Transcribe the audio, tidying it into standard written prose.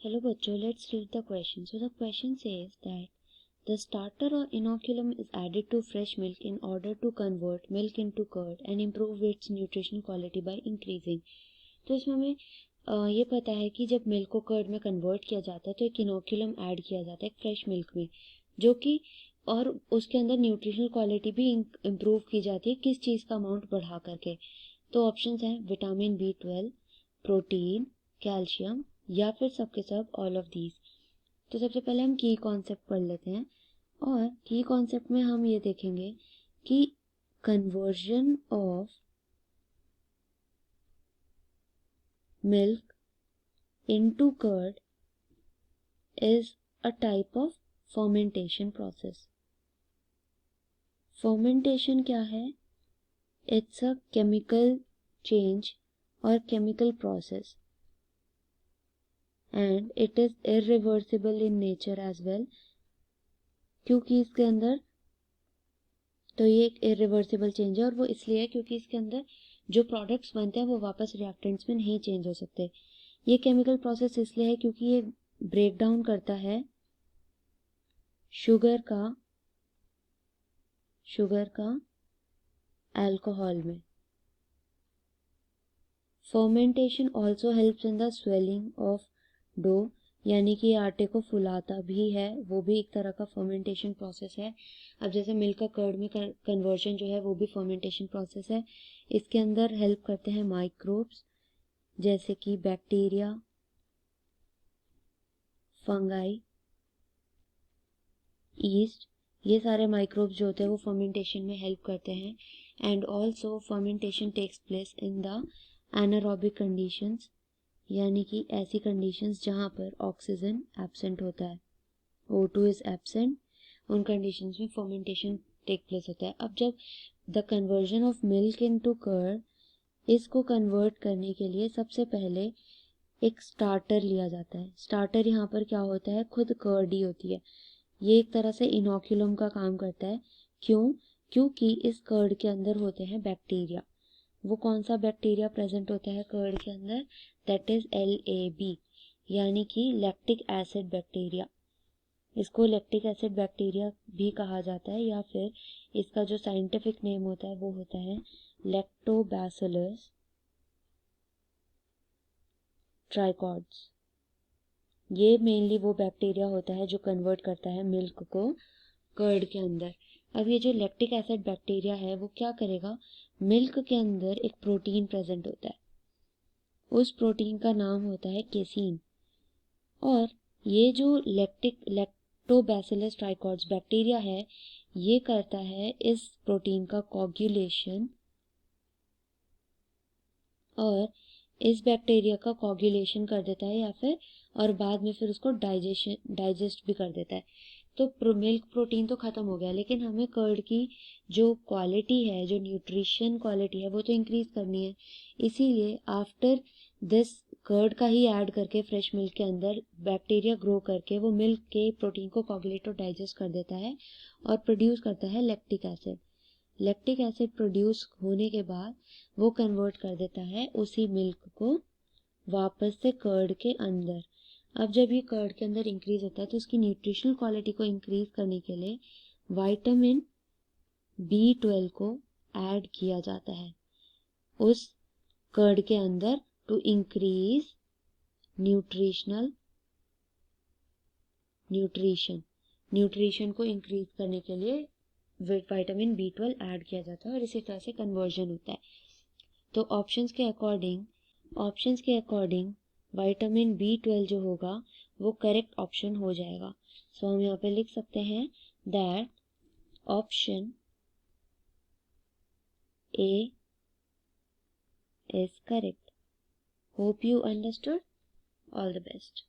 Hello बच्चों, let's read the question. So the question says that the starter or inoculum is added to fresh milk in order to convert milk into curd and improve its nutritional quality by increasing. तो इसमें हमें ये पता है कि जब milk को curd में कन्वर्ट किया जाता है तो एक इनोक्यूलम ऐड किया जाता है फ्रेश मिल्क में, जो कि और उसके अंदर न्यूट्रिशनल क्वालिटी भी इम्प्रूव की जाती है किस चीज़ का अमाउंट बढ़ा करके. तो ऑप्शंस हैं विटामिन B12, प्रोटीन, कैल्शियम या फिर सबके सब ऑल ऑफ दीज. तो सबसे पहले हम की कॉन्सेप्ट पढ़ लेते हैं और की कॉन्सेप्ट में हम ये देखेंगे कि conversion of milk into curd is a type of fermentation process. Fermentation क्या है? इट्स अ केमिकल चेंज और chemical process and it is irreversible in nature as well. क्योंकि इसके अंदर तो ये एक इरिवर्सिबल चेंज है और वो इसलिए है क्योंकि इसके अंदर जो प्रोडक्ट्स बनते हैं वो वापस रिएक्टेंट्स में नहीं चेंज हो सकते. ये केमिकल प्रोसेस इसलिए है क्योंकि ये ब्रेक डाउन करता है शुगर का अल्कोहल में. Fermentation also helps in the swelling of dough, यानी कि आटे को फुलाता भी है, वो भी एक तरह का फर्मेंटेशन प्रोसेस है. अब जैसे मिल्क का कर्ड में कन्वर्जन जो है वो भी फर्मेंटेशन प्रोसेस है. इसके अंदर हेल्प करते हैं माइक्रोब्स जैसे कि बैक्टीरिया, फंगाई, ईस्ट. ये सारे माइक्रोब्स जो होते हैं वो फर्मेंटेशन में हेल्प करते हैं. And also fermentation takes place in the anaerobic conditions, यानी कि ऐसी कंडीशंस जहाँ पर ऑक्सीजन एब्सेंट होता है, O2 इज एब्सेंट, उन कंडीशंस में फर्मेंटेशन टेक प्लेस होता है. अब जब the conversion of milk into curd, इसको कन्वर्ट करने के लिए सबसे पहले एक स्टार्टर लिया जाता है. स्टार्टर यहाँ पर क्या होता है? खुद कर्ड ही होती है. ये एक तरह से इनोक्यूलम का काम करता है. क्योंकि इस कर्ड के अंदर होते हैं बैक्टीरिया. वो कौन सा बैक्टीरिया प्रेजेंट होता है कर्ड के अंदर? दैट इज LAB, यानी कि लैक्टिक एसिड बैक्टीरिया. इसको लैक्टिक एसिड बैक्टीरिया भी कहा जाता है या फिर इसका जो साइंटिफिक नेम होता है वो होता है लैक्टोबैसिलस ट्राइकॉर्ड्स. ये मेनली वो बैक्टीरिया होता है जो कन्वर्ट करता है मिल्क को कर्ड के अंदर. अब ये जो लैक्टिक एसिड बैक्टीरिया है वो क्या करेगा? मिल्क के अंदर एक प्रोटीन प्रेजेंट होता है, उस प्रोटीन का नाम होता है केसीन. और ये जो लैक्टोबैसिलस ट्राइकॉर्ड्स बैक्टीरिया है ये करता है इस प्रोटीन का कोगुलेशन, और इस बैक्टीरिया का कोगुलेशन कर देता है या फिर और बाद में फिर उसको डाइजेस्ट भी कर देता है. तो मिल्क प्रोटीन तो ख़त्म हो गया, लेकिन हमें कर्ड की जो क्वालिटी है, जो न्यूट्रिशन क्वालिटी है वो तो इंक्रीज़ करनी है. इसीलिए आफ्टर दिस कर्ड का ही ऐड करके फ्रेश मिल्क के अंदर बैक्टीरिया ग्रो करके वो मिल्क के प्रोटीन को कोगुलेट और डाइजेस्ट कर देता है और प्रोड्यूस करता है lactic acid. Lactic acid produce होने के बाद वो कन्वर्ट कर देता है उसी मिल्क को वापस से कर्ड के अंदर. अब जब ये कर्ड के अंदर इंक्रीज होता है तो उसकी न्यूट्रिशनल क्वालिटी को इंक्रीज करने के लिए विटामिन B12 को ऐड किया जाता है उस कर्ड के अंदर टू इंक्रीज न्यूट्रिशन को इंक्रीज करने के लिए विटामिन B12 ऐड किया जाता है और इसी तरह से कन्वर्जन होता है. तो ऑप्शंस के अकॉर्डिंग विटामिन B12 जो होगा वो करेक्ट ऑप्शन हो जाएगा. सो हम यहाँ पे लिख सकते हैं that option A is correct. Hope you understood. All the best.